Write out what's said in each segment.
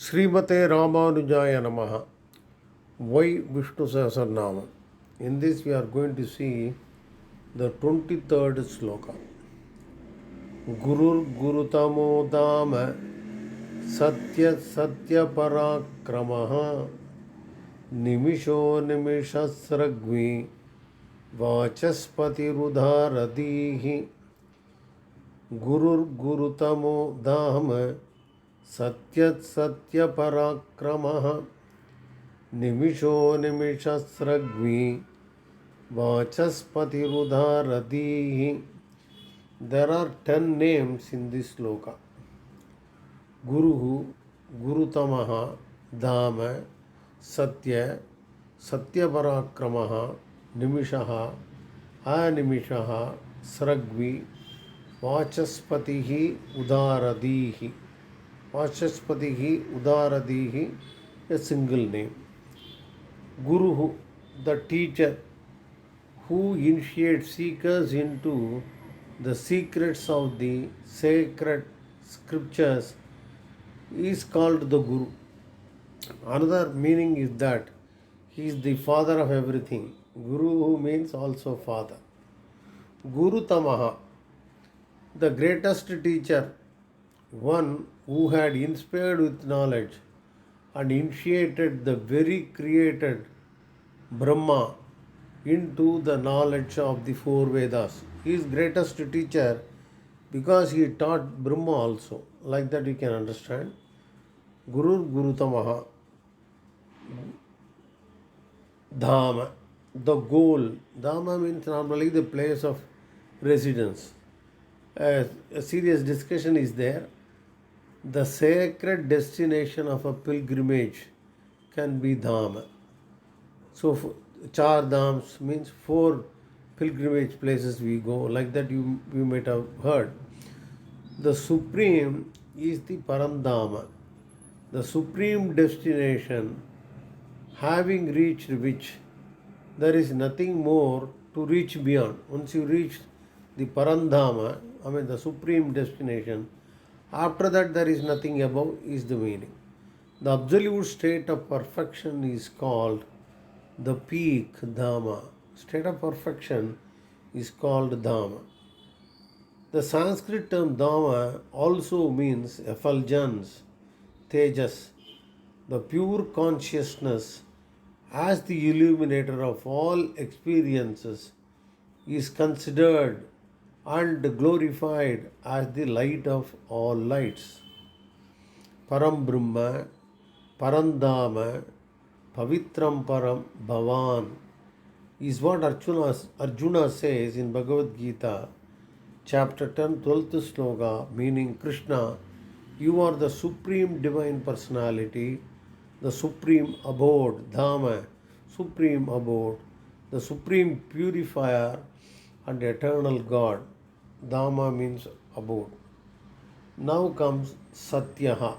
Srimate Ramanujaya Namaha. Why Vishnu Sahasranamam? In this we are going to see the 23rd sloka. Gurur Gurutamo Dama Satya Satya Parakramaha Nimisho Nimishasragvi Vachaspati Rudharadihi Gurur Gurutamo Dama Satya Satya Parakramaha Nimisho Nimishasragvi Vachaspati Rudharadihi. There are 10 names in this sloka. Guruhu, Gurutamaha, Dhama, Satya, Satyaparakramaha, Nimishaha, Animishaha, Sragvi, Vachaspatihi, Udaradihi. Vachaspatihi, Udaradihi, a single name. Guruhu, the teacher who initiates seekers into the secrets of the sacred scriptures, is called the Guru. Another meaning is that he is the father of everything. Guru means also father. Guru Tamaha, the greatest teacher, one who had inspired with knowledge and initiated the very created Brahma into the knowledge of the four Vedas. He is greatest teacher because he taught Brahma also. Like that you can understand. Guru Gurutamaha. Dhama, the goal. Dhama means normally the place of residence. A serious discussion is there. The sacred destination of a pilgrimage can be Dhama. So, Char Dhams means 4 pilgrimage places we go. Like that you might have heard. The Supreme is the Param-dhaama, the supreme destination, having reached which there is nothing more to reach beyond. Once you reach the Param-dhaama, the supreme destination, after that there is nothing above, is the meaning. The absolute state of perfection is called the peak Dhama. State of perfection is called Dhama. The Sanskrit term Dhama also means effulgence, Tejas, the pure consciousness as the illuminator of all experiences is considered and glorified as the light of all lights. Param-Brahma, Param-dhaama, Pavitram Param Bhavan is what Arjuna says in Bhagavad Gita, chapter 10, 12th sloka, meaning Krishna, you are the supreme divine personality, the supreme abode, Dhama, supreme abode, the supreme purifier and eternal God. Dhama means abode. Now comes Satyaha,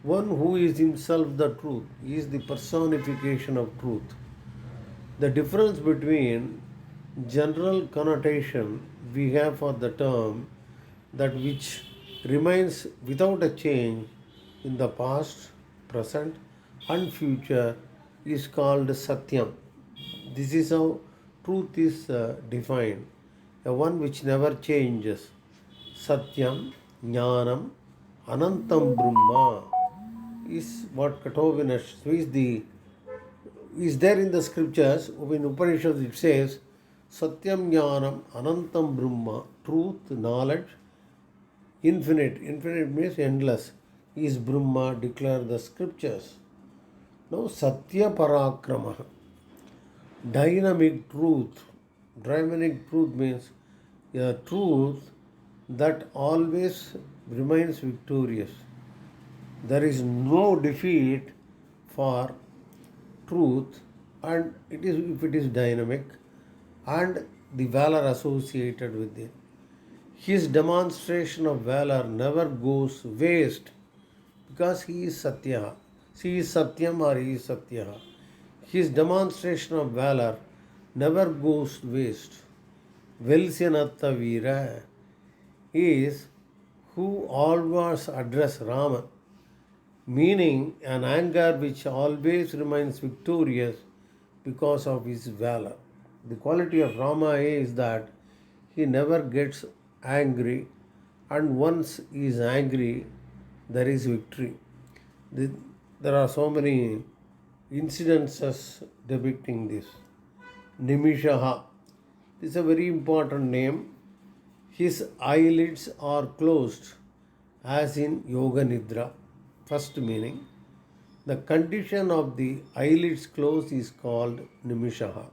one who is himself the truth. He is the personification of truth. The difference between general connotation we have for the term, that which remains without a change in the past, present and future, is called Satyam. This is how truth is defined, a one which never changes. Satyam, Jnanam, Anantam Brahma is what Katovinash is there in the scriptures. In Upanishads it says Satyam Jnanam Anantam Brahma, truth, knowledge, infinite. Infinite means endless. Is Brahma, declare the scriptures. Now Satya Parakrama, dynamic truth. Dynamic truth means a truth that always remains victorious. There is no defeat for truth, and it is if it is dynamic, and the valor associated with it. His demonstration of valor never goes waste because he is Satya. She is Satyam or he is Satya. His demonstration of valor never goes waste. Velsyanatha Veera is who always address Rama meaning an anger which always remains victorious because of his valor. The quality of Rama is that he never gets angry, and once he is angry, there is victory. The- There are so many incidences depicting this. Nimishaha. This is a very important name. His eyelids are closed, as in Yoga Nidra. First meaning, the condition of the eyelids closed is called Nimishaha.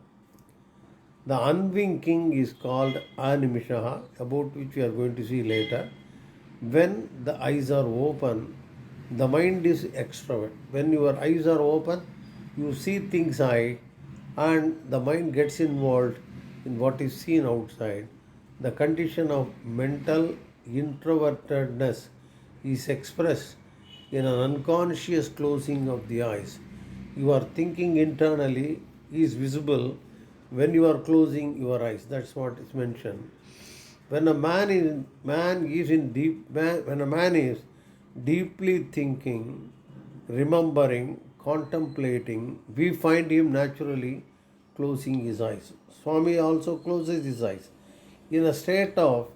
The unwinking is called Animishaha, about which we are going to see later. When the eyes are open, the mind is extrovert. When your eyes are open, you see things high, and the mind gets involved in what is seen outside. The condition of mental introvertedness is expressed in an unconscious closing of the eyes. You are thinking internally is visible when you are closing your eyes. That's what is mentioned. When a man is deeply thinking, remembering, contemplating, we find him naturally closing his eyes. Swami also closes his eyes. In a state of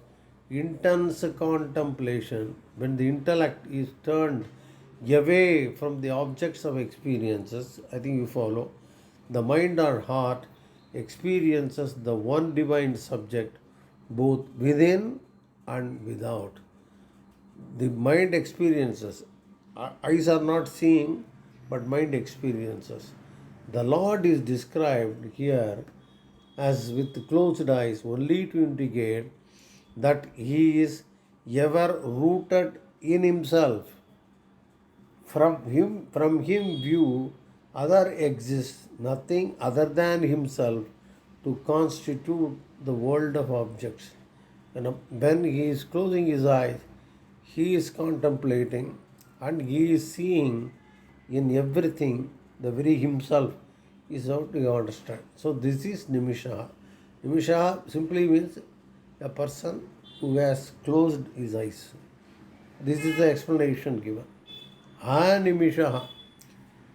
intense contemplation, when the intellect is turned away from the objects of experiences, I think you follow, the mind or heart experiences the one divine subject both within and without. The mind experiences. Eyes are not seeing, but mind experiences. The Lord is described here as with closed eyes only to indicate that He is ever rooted in Himself. From him view, other exists nothing other than himself to constitute the world of objects. And when he is closing his eyes, he is contemplating and he is seeing in everything the very himself is how to understand. So this is Nimisha. Nimisha simply means a person who has closed his eyes. This is the explanation given. Animishaha,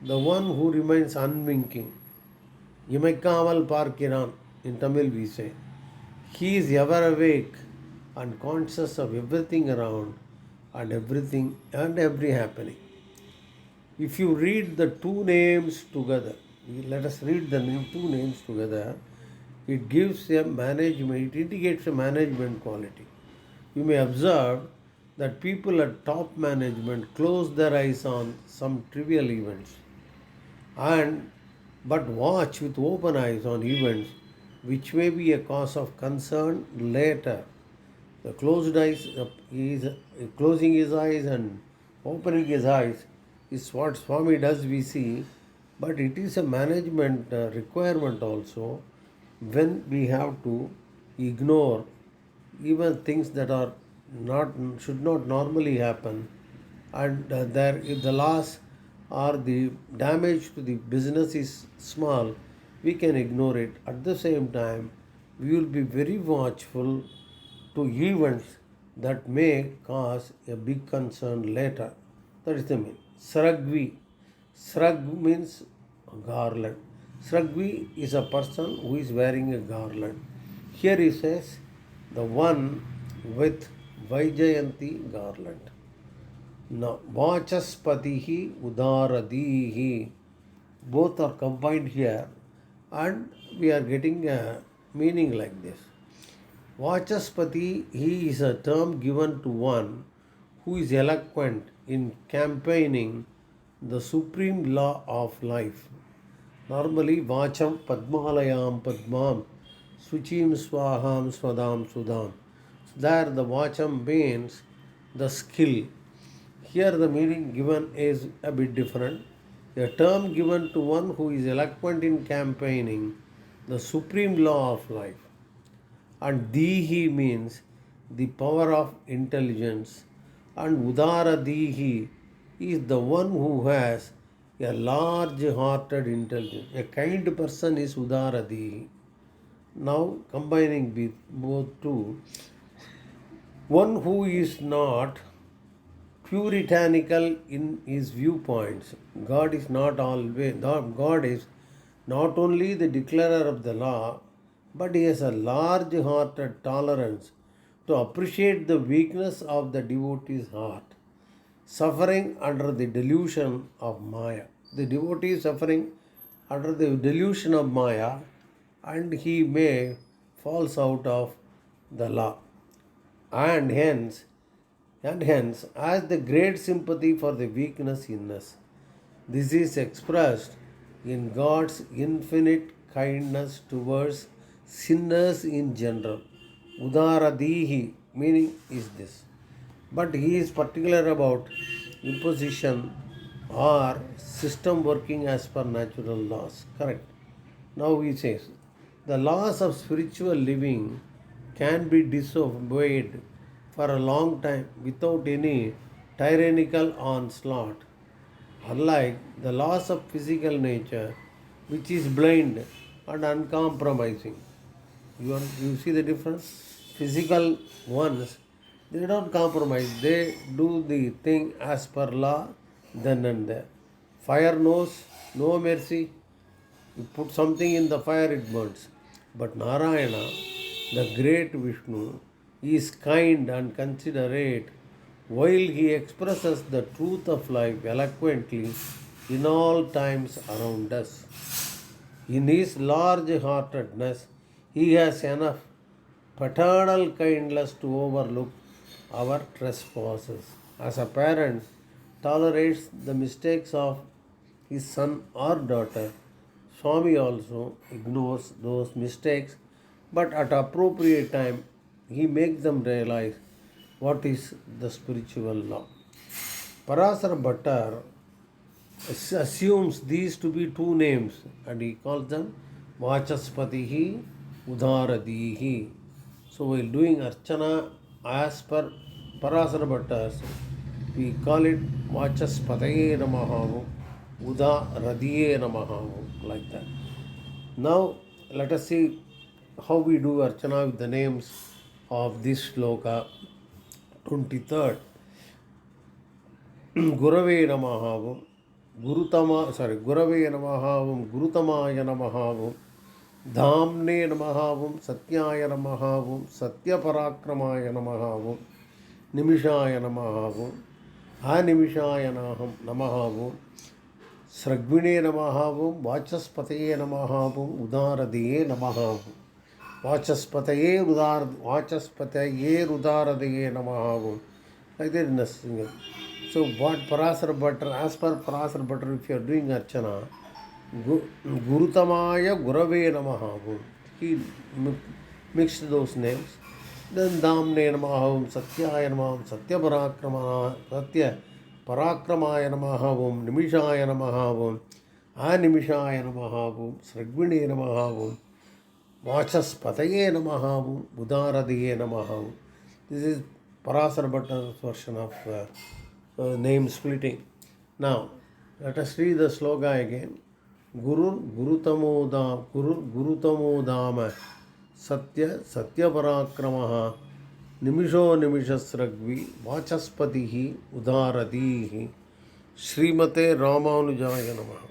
the one who remains unwinking. Imaikamal Parkiran, in Tamil we say. He is ever awake and conscious of everything around and everything and every happening. If you read the two names together, let us read the two names together, it gives a management, it indicates a management quality. You may observe that people at top management close their eyes on some trivial events and but watch with open eyes on events which may be a cause of concern later. The closed eyes, he is closing his eyes and opening his eyes is what Swami does, we see, but it is a management requirement also when we have to ignore even things that are not should not normally happen, and there if the loss or the damage to the business is small, we can ignore it. At the same time, we will be very watchful to events that may cause a big concern later. That is the mean. Sragvi. Srag means garland. Sragvi is a person who is wearing a garland. Here he says the one with Vaijayanti garland. Now, Vachaspatihi Udaradihi. Both are combined here and we are getting a meaning like this. Vachaspati, he is a term given to one who is eloquent in campaigning the supreme law of life. Normally, Vacham Padmalayam Padmam Suchim Swaham Swadam Sudam. There the Vacham means the skill. Here the meaning given is a bit different. A term given to one who is eloquent in campaigning the supreme law of life. And Dihi means the power of intelligence. And Udara Dihi is the one who has a large-hearted intelligence. A kind person is Udara Dihi. Now combining both two, one who is not puritanical in his viewpoints. God is not always, God is not only the declarer of the law, but he has a large-hearted tolerance to appreciate the weakness of the devotee's heart, suffering under the delusion of Maya. The devotee is suffering under the delusion of Maya, and he may falls out of the law. And hence, as the great sympathy for the weakness in us. This is expressed in God's infinite kindness towards sinners in general. Udaradihi, meaning is this. But he is particular about imposition or system working as per natural laws. Correct. Now he says, the laws of spiritual living can be disobeyed for a long time without any tyrannical onslaught, unlike the laws of physical nature, which is blind and uncompromising. You see the difference? Physical ones, they don't compromise. They do the thing as per law, then and there. Fire knows no mercy. You put something in the fire, it burns. But Narayana, the great Vishnu, is kind and considerate while he expresses the truth of life eloquently in all times around us. In his large-heartedness, he has enough paternal kindness to overlook our trespasses. As a parent tolerates the mistakes of his son or daughter, Swami also ignores those mistakes, but at appropriate time he makes them realize what is the spiritual law. Parasara Bhattar assumes these to be two names and he calls them Vachaspatihi, Udaradihi. So while doing Archana as per Parasara Bhattar, we call it Vachaspataye Namaha, Udaradiye Namaha, like that. Now let us see how we do Archana with the names of this sloka. 23rd. Gurave Namaha, Gurave Namaha, Gurutamaya Namaha, Dhamne Namaha, Satyaya Namaha, Satya Parakramaya Namaha, Nimishaya Namaha, Animishaya Namaha, Sragvine Namaha, Vachaspataye Namaha, Udaradiye Namaha. Vachaspataye Udaradaye Namaha. Like that in a single. So what Parasara Bhattar, as per Parasara Bhattar, if you are doing Archana, Gurutamaya Gurave Namaha. He mixed those names. Then Dhamne Namaha, Satyaya Namaha, Satya Parakramaya Namaha, Nimishaya Namaha, Animishaya Namaha, Sragvine Namaha, Vachaspataye Namaha, Udaradiye Namaha. This is Parasara Bhattar's version of name splitting. Now, let us read the sloka again. Gurutamo Dama Satya Parakramaha Nimisho Nimishasragvi Vachaspatihi Udaradihi Srimate Ramanujaya Namaha.